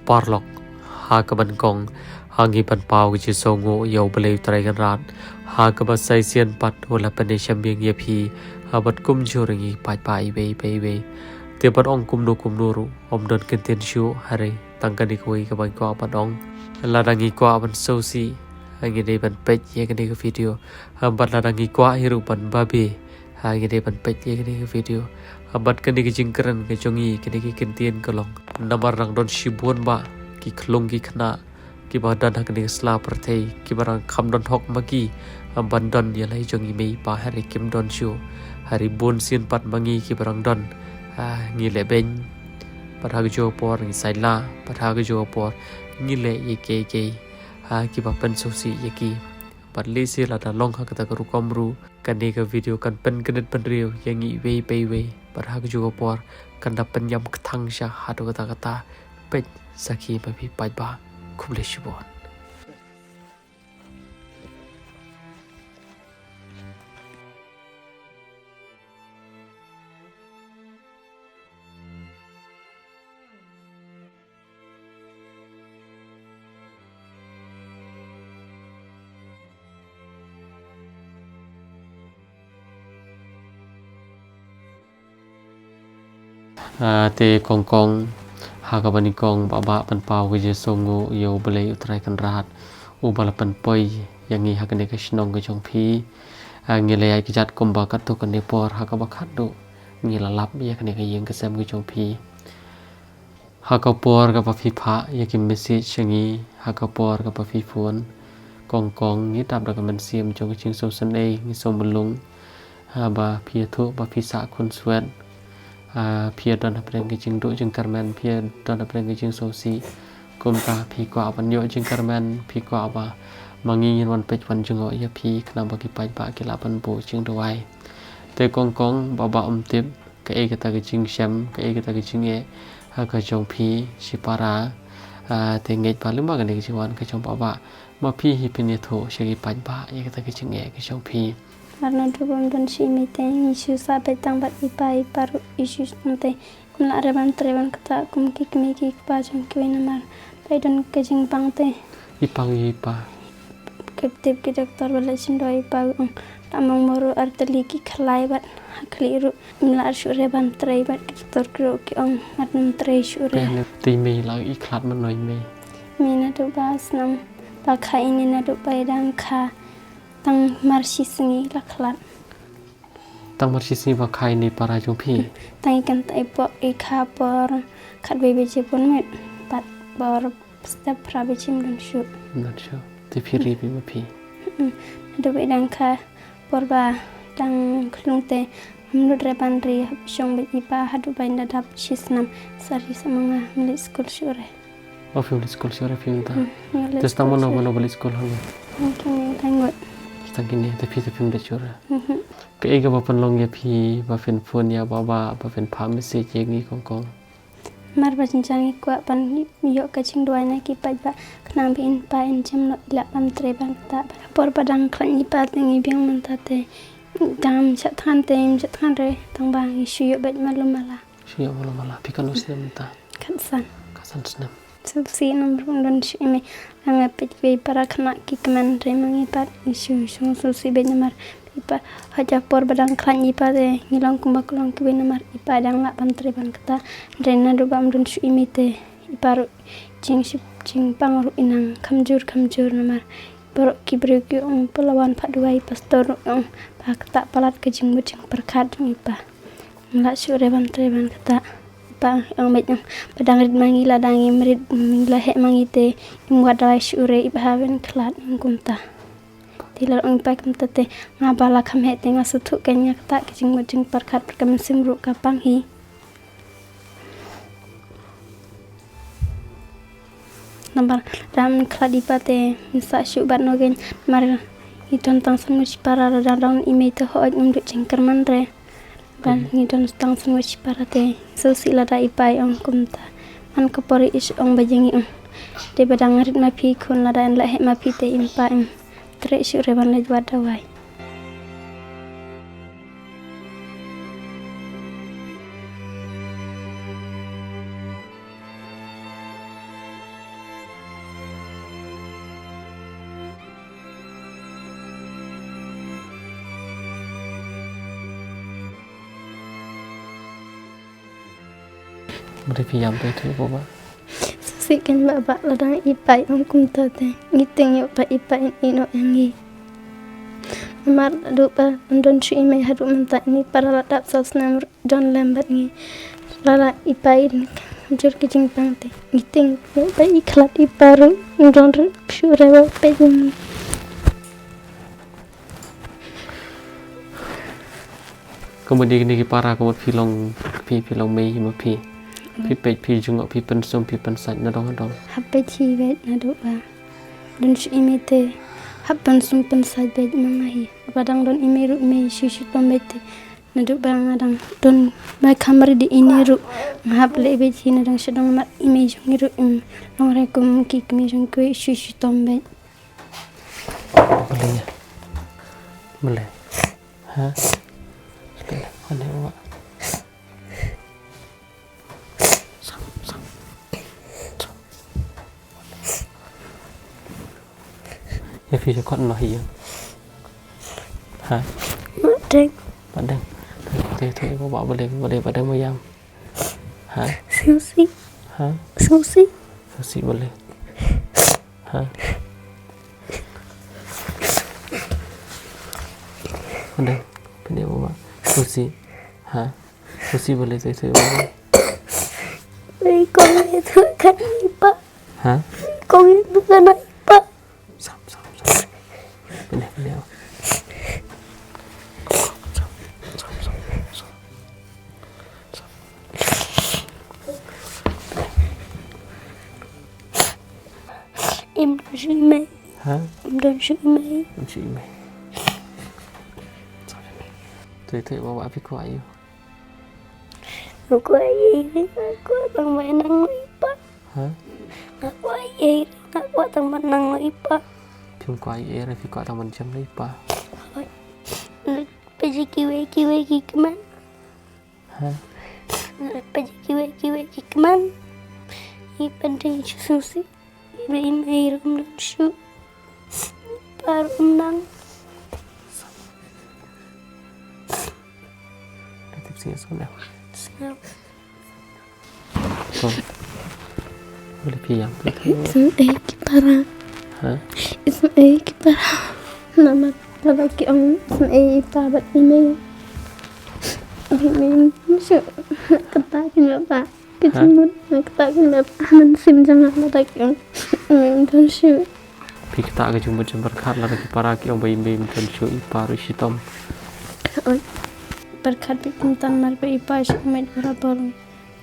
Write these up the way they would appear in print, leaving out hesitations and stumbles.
parlok ha ka ban kong hangi pan pau ki songo yo bele trai kan rat ha ka ba sai sian pat wala pane shamyeng ye phi ha bat kum juringi pai pai be te pat ong kum no ru om don ken ten shu hare tangkan di koi ka ban ko pat ong la dangi ko ban so si hangi de ban pet ye ka de video ha bat la dangi ko hiru ban babe hangi de ban pet ye ka de video abat kan di jingkran ke jongi ke di kentien kolong namar rang don shibun ba ki khlong ki khna ki badan hak ni sla perthei ki barang kham don hok magi ban don ya lai jongi mei pa hari kim don shu hari bon sin pat mangi ki barang don ngi le ben patha jo por ngi saila patha jo por ngi le ye ke ki ba pen so si ye ki pat le si la da long ha ka ta ru komru kan ni ka video kan pen kenet pen riu yang ngi wei pe wei patha jo por kan da pen yam kthang sha ha do kata pet saki ba bi pai ba kuble shibon te kong hagabani kong baba pan pau ke songo yo bele utrai kan rat u bala pan poi yangi hagane ke snong ke jong phi ngile ai kijat komba kat to kan ne por hagaba khat do ngila lap ya kan ke yeng ke sam ke jong phi hagapor ka pa phi pha ya ki message yangi hagapor ka pa phi phone kong ni tap da ka man sim jong ke ching so san ei ni som bulung ba phi thu ba phi sa khun swet phía đoàn hợp cái chứng độ chứng Carmen phía đoàn hợp cái chứng số si cùng ta phía quả văn nhựa chứng Carmen phía quả và mang nghi nhân pech văn chứng gọi phía khả bagi pai ba cái là văn bộ chứng đồ ai te kong bà tiếp cái cái chứng xem cái chứng e cái trong phía sipara te ngay pa lima cái chứng wan cái trong bà mà phía hi phía thổ sẽ cái pai ba cái chứng e cái trong phía Karena dubam don si imite isu sabe tang bat ipai paru isu nte kumla reban treban kata kum ki pa jong ki namar pai don kejing pang te ipa keptip ki doktor bala sindo ipa tamang moru arteli ki khlai bat khliru mla su reban trei bat doktor kro ki ong matnam trei su re ti mi la i khlat man noi me mina do bas nam ba kha ini na do pai dang kha tang marsi singi laklat tang marsi singi wa khai ni para jong phi tang kan tai po I kha por khat be be pon met pat bor step pra be chim don shu not sure ti phi ri bi ma phi do be dang kha por ba dang klung te amru reban ri shong be ipa hadu ba inda dap chisnam sari samanga milik school shure film school shure film ta testa mono bali school hang mungkin tangot tangini te phi te film de chura ke ega ba pan long ya phi ba fen phone ya ba fen pham message ye ngi kong mar ba jinjang kwa pan yo ka ching doi na ki pa ba knam bin pa in jam no ila pan tre ban ta por padang khlan ni pa ngi biang man ta te dam chat than re tang ba ngi shu yo bet malum mala shu yo malum mala pi kan usem ta kasan snam si nomor don si me anga pet be para khna ki kaman re mangi pat isu so si be namar ipa haja por badang khlan ipa de ngilang kumbakulong ki be namar ipa dang la pan tre ban kata rena do bam don su imite iparu ching pang ru inang khamjur namar bro ki bro ki pelawan phaduai pastor pa kata palat ke jing perkhat ipa la su re ban tre ban kata ang met padang rid mangi la dangi merit la he mangi te imwadai shure ibhaven klat ngumta tilar ong pa kamta te ngabala kham he te nga suthu kenya ta kijing perkhat perkam simru ka panghi nambar ram khladipa te misa shu bat nogen mar iton tang sangu para radang imei te ho ngum du jingkerman re ban ni don stang sun wich parate so sila da ipai ong kumta man kapori is ong bajangi de badang rit ma phi khun la dan la he ma phi te impa tre shu re ban le wadawai Boleh piyam tu itu apa? Sikan baba ladang ipai kum tate ngiting yo pa ipai ino yangi mar dupa don shi me hadu menta ni para ladap sosnam don lambat ni lala ipai jur kijing pangte ngiting yo pa iklat iparu don shure wa pejing Kemudian ni para kemudian pilong mei ma pi pej pi jungok pi pensum pi pensat na dong hape chi vet na dupa don shi imete hapan sum pensat vet mangahi padang don imeru me shishi pambete na dupa ngadang don ma kamar di iniru hap le vet chi na dang shadong mat image ngiru long re kum ki kmi jong kwe shishi tombe boleh ha boleh apa ya phi cho con nói gì hả bạn đang thế có bảo boleh pada mayam hả sushi hả sushi boleh hả boleh pilih apa sushi hả sushi boleh thế apa con itu kan ipa hả con itu kan ipa sam pilih em suy mê hả em đơn suy mê chị mày thế bảo bạn biết gọi yêu aku ai aku tang menang ipa hả aku ai aku tang menang ipa phim quay ấy là phim quay tao mình chấm lấy ba Peji kiwe keman hả Peji kiwe keman i penting susi i mai rum dan shu parum nang tiếp xin số nào snap con boleh piyam ism kipara hả ism kipara nama lalaki ang ism pabat email shu katakin bapak kecimut katakin bapak man sim jangan lalaki ang dan shu pi kita ke jumpa berkat lah lagi para ki ông bay dan show iparu shitom berkat pintan mar pe ipa shumet berapa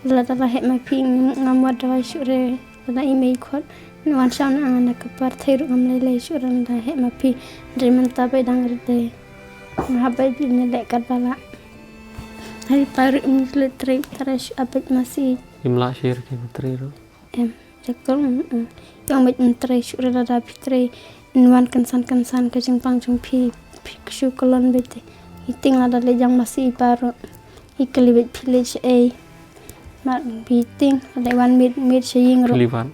lada he ma pi ngamwa dawa shure lada email khot wan sam na ana ka par thairu am le shuran da he ma pi reman ta pe dang rite ha pe ne le kat bala hari paru le tre tarash apet masih imla share ke matri ro em jakol yang met tre shure lada pi tre wan kansan ke jingpang jung pi shu kolon bete iting ada lejang masih baru ikelibet village a mat biting ada wan mid saying ro livan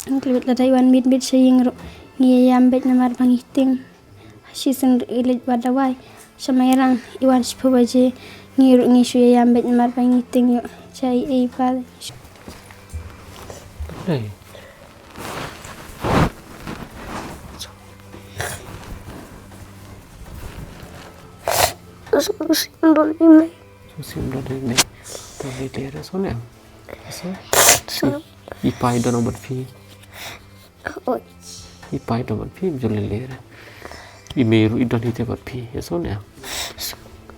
ikelibet ada wan mid saying ro ngiyam bet namar bang iting season ilit wadawai samayang iwan sipabaje ngiru ngisu yam bet namar bang iting yo chai a pa đây susim dol email susim do de me to de le so ne so ipai do nomor pi oi ipai do nomor pi jo le email idon hite bot pi so ne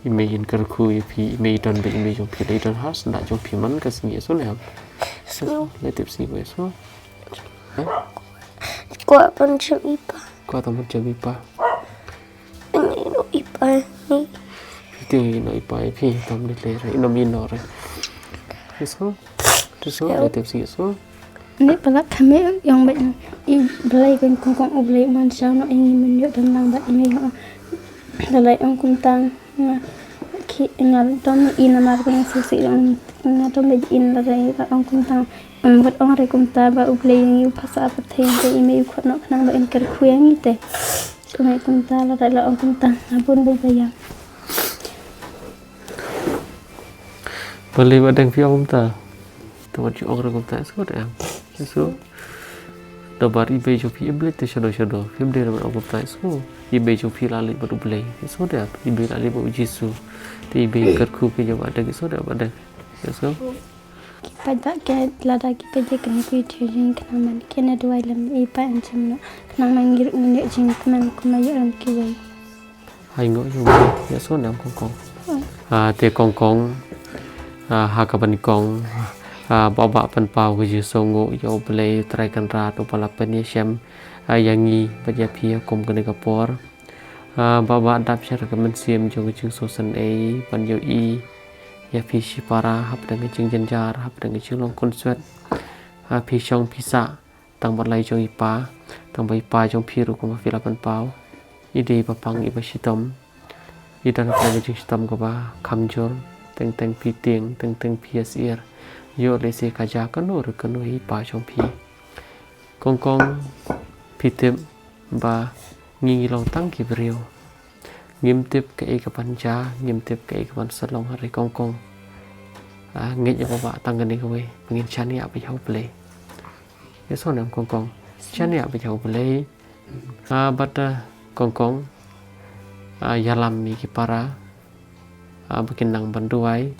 email in kar khu pi email don be email jo pi le don has da jo pi man ka singi so ne so le tip si ko so ko pan chim ipa ko ta mo chabi pa ni no ipa ni thì nói bài phi tâm đi lấy rồi nó min nó rồi thế số để tiếp sĩ số ini pelak kami yang baik i belai kan kong oblai man sao no ingin menyo dan lang ba ini ho dalai ang kuntang ki ngal don ina mar kan susi ang na don be in dalai ka ang kuntang buat orang re kunta ba oblai ni phasa pathe de email khot no khnang ba in ker khuyang ite sungai kunta la dalai ang kuntang abun be bayang boleh badang phi ông ta tuan ci orang kum tak so dah so dabar ibe jo pi ibe te shodo film dia orang kum tak so ibe jo pi lali baru beli so dah ibe lali baru jisu te ibe kat ku ke jo ada so dah ada so pada ke lada kita je kena video jing kena man kena dua lam ipa encam no kena mangir ni jing kena kumayo lam kiwai hai ngo jo ya so nam kong te kong ha ka ban kong baba pan pau ke je so ngo yo play try kan ra to pala pen ye syam yangi baja pia kom kene kapor baba dap syar ka men sim jo ke so san e pan yo i ya phi para hap dengan jing janjar hap dengan jing long konsert phi chong pisa tang bat lai jong ipa tang bai pa jong phi ru ko ma fila pan pau ide papang iba sitom idan pa jing sitom ko ba kamjor teng phi tieng teng psir yo le se kaja kanu ru kanu hi pa jong phi kong phi tem ba ngi long tang ki brio ngim tip ke e kapan ja ngim tip ke e kapan salong hari kongkong ngit ya baba tanggan ni kowe pengin chani apa jau play ya so nam kongkong chani apa jau play bata kongkong yalam mi ki para bikin nang banduai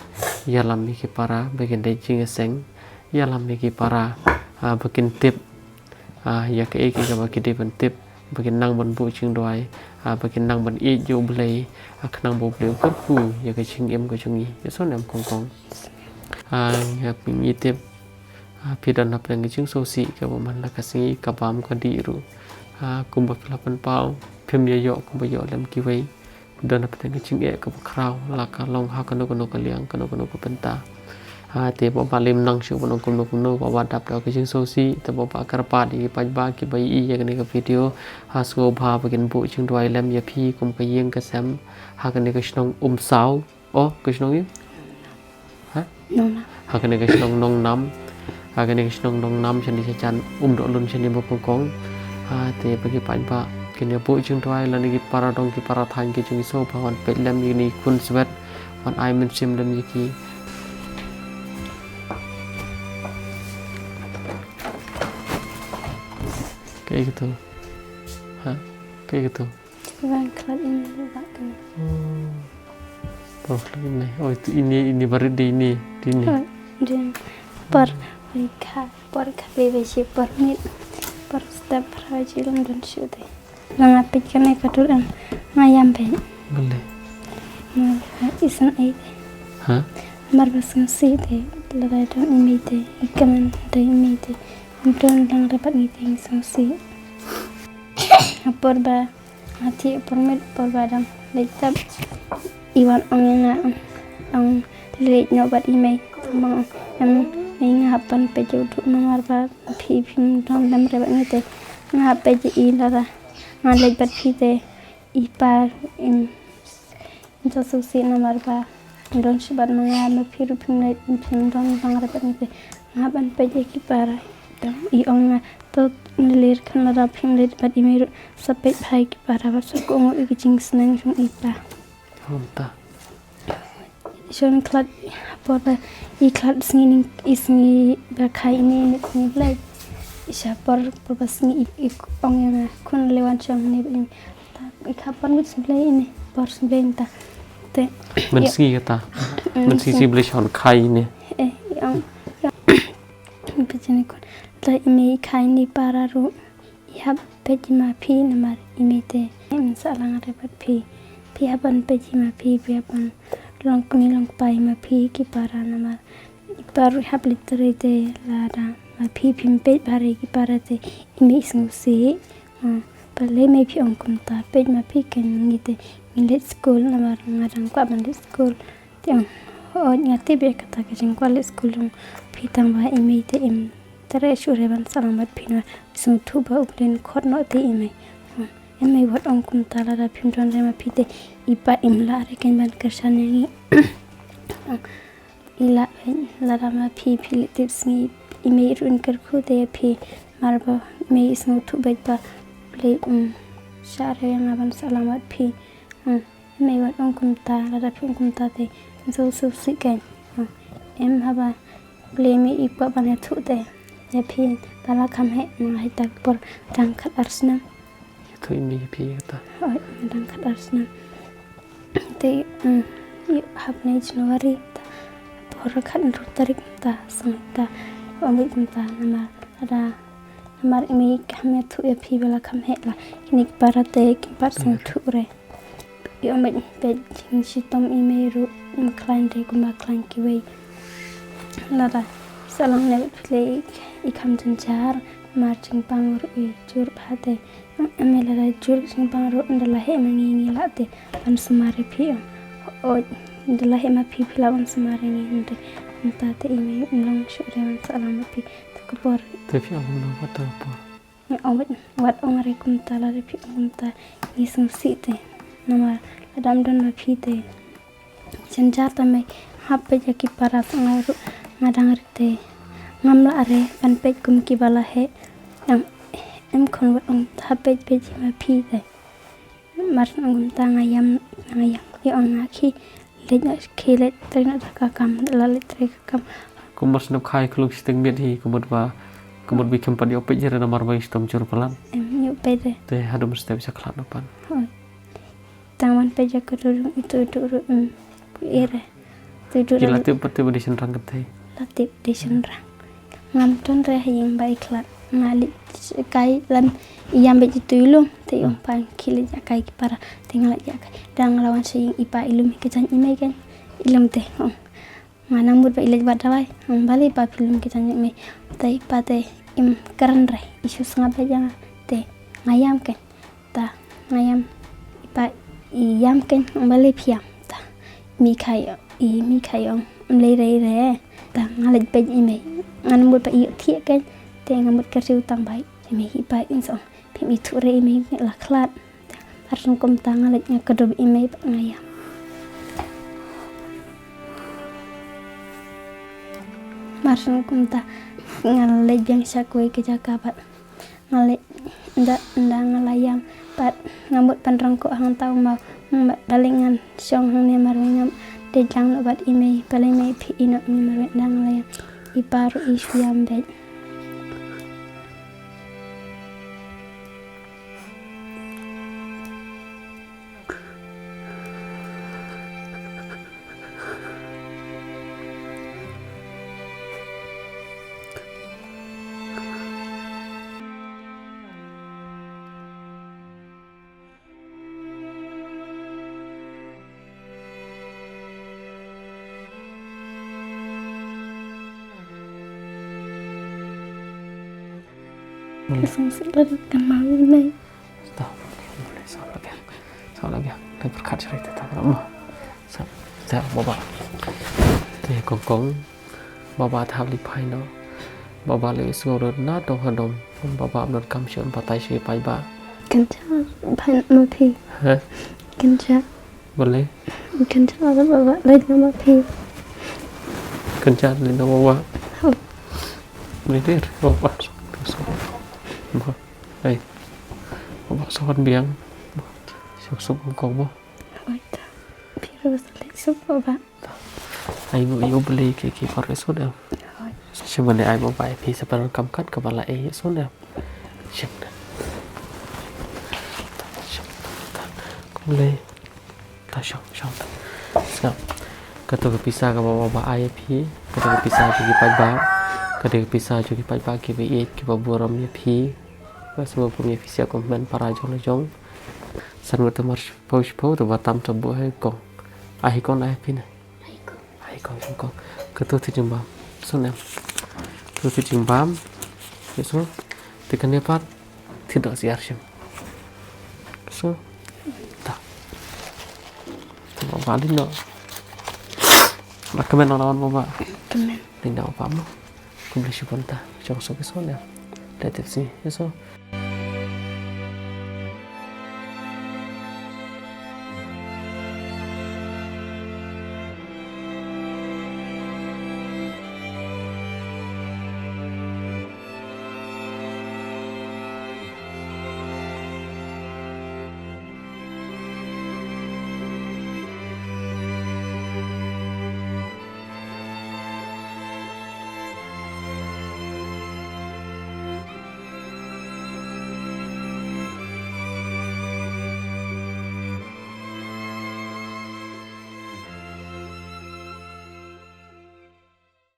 yalam mi ki para bikin dejing seng yalam mi ki para bikin tip ya ke e ki ka ki dip tip bikin nang ban bu ching doai bikin nang ban i jo blei nang bo bleu kat ku ya ke ching em ko chungi ya so nam kong ya pingi tip pidan nap yang ching so si ka bo man la ka si ka bam ka di ru kum ba pelapan pau phim ya yo kum ba yo lam ki wei dan nap yang ching e ka ba kraw la ka long ha ka no ka liang ka no ka penta te bo ba lim nang shu bo no ba wa dap da ka ching so si te bo ba kar pa di pa ba ki bai i ya ka ni ka video so ba ba kin bu ching doi lam ya phi kum ka yeng ka sam ha ka ni ka shnong sao ka shnong yi ha ka ni ka shnong nong nam ha ka ni ka shnong nong nam chani cha chan do lun chani bo kong te ba ki pa ba kin ya bu ching doi la ni ki para dong ki para than ki chung so ba wan pe lam yi ni kun swet wan ai men sim lam yi ki kayak gitu kayak gitu bang kelat ini bahkan ini oh itu ini baru di ini dan per bebe si per mit per step rajin dan syuti ngapit kan ikaduran ngayam be boleh isan ai marbas ngasi de lada don imite ikaman de imite don lang dapat ngiting sangsi porba hati permit porba dam letab iwan ongena ang leit nobat email tamang em ngapan peju tu nomor ba phi phim dam dam rebat ngite ngap peju ilara ngalek bat phite ipa in sangsi nomor ba don shibat manga ma phiru phim don bang rebat ngite ngapan peju ki para i ong to lir kan la phim lit bat imir sapet bhai ki para ba so ko ngi jing snang jung ipa honta shon klat por ba I klat singing isngi ba khai ni ni blai isha por ba singi I ong ya kun lewan chang ni ta I kapan mit blai ini por blai ta te men singi kata men singi blai shon khai ni ong pejani kon ta imi khai ni para ru yap pejima phi namar imite em salang repat phi haban pejima phi haban long pai ma phi ki para namar paru hab literate lada ma phi phim pe bare ki para te imi sing si pale me phi ong kum ta pe ma phi ken ngite milet school namar ngarang kwa ban school te ngate be kata ke jing kwa school phi tang ba imi te im tare shure ban salamat phina sung thu ba uplen khot no te imi emai wat ong kum ta la phim don re ma phi te ipa imla re ken ban karsane ni ila la ma phi tips ni imi run kar khu te phi marba me sung thu ba ba le share nga ban salamat phi emai wat ong kum ta la phim kum ta te so si ken em haba beli mi ipa bana thu te ya phi bala kham he ngai tak por dang khat arsna Thu imi phi ta. oi dang khat arsna te hab nei Januari ta por khat ru tarik ta sang ta omit ta nama ada namar imi kame thu ya phi bala kham he la kinik parate ki par sang thu re yo omit pe jing si tom imi ru klein de kuma klein ki wei lada salang ne play ikam janjar marching pang ru jur phate amela la jur sing pang ru ndala he mangi ngi la te pan sumare phi o ndala he ma phi phila on sumare ngi nte nta te imi long shure man salang phi ko por Te phi ang no wat por. ni omit wat ongare kum ta la phi kum ta ni sum si te nama ladam don ma phi te janjar ta mai happe jaki parat ngaru ngadang rite ngamla are pan pej kum ki bala he yang em khon wat ong happe pej ma phi te mar ngum ta ngayam ye ong na khi le na khi le tre na ka kam la le tre ka kam Kumar snap khai klung sting miet hi kumut bi kempan yo pej rena mar mai stom jur pelan. em yu pe de Te hadum step sa klan pan. tangan pej ka ru itu ru ere tu Kila te pati bodi sen rang te. latip di senrang ngam ton re yang baik la ngali kai lan iyam be tulung te umpan kile ja kai para tinggal ja kai dang lawan sing ipa ilum ke jan imai kan ilum te mana mud ba ilaj badawai bali pa film ke jan imai tai pa te im karan re isu sanga ba jang te ngayam ke ta ngayam ipa iyam ken bali phiam ta mi khai ong le re ta ngalaj pe imai ngan mud pa iyo thie ken te ngamut ka riu tang bai imai ipa insong phi mi thu re imai la khlat par sung kom ta ngalaj nya ka dob imai pa ngayam mar sung kom ta ngalaj jang sakoi ke jakabat ngalaj nda ngalayam pat ngamut panrang ko hang tau mau dalingan song hang ne marwengam de jang no bat imei palai mai phi ina mi marwe dang layam iparu isyam be Kesung selat kenal ini. Stop. Sao lagi? Đây berkat cerita tentang Allah. Sao baba. Te kong baba thap li phai no. Baba le sngor na to hadom. Baba amnot kam shon patai se pai ba. Kenca pan ma phi. Ha? Kenca. Boleh. Kenca la baba le ma phi. Kenca le no baba. Boleh dir baba. Đây baba sohan biang. Suk kong mo. Oi ta. Piro sale suk baba. Ai mo yo beli ke par so da. Cuma ne ai mo bai phi sa par kam kat ka bala ai so da. Ship. Kom le. Ta shong. Sao. Kata ke pisah ka baba ai phi. Kata ke pisah ki pai ba. Kata ke pisah ki pai ba ki be ki ba buram ni phi. Semua punya visi aku men para jong san ngata mar post to batam to bo hai kong ai kon ai pin ai kong ke to ti jambam so nem to ti jambam so ti kan pat ti do siar sim so ta to ba din no kemen lawan baba Kemen. Linda apa mo kumli si ponta jong so nem tetep si so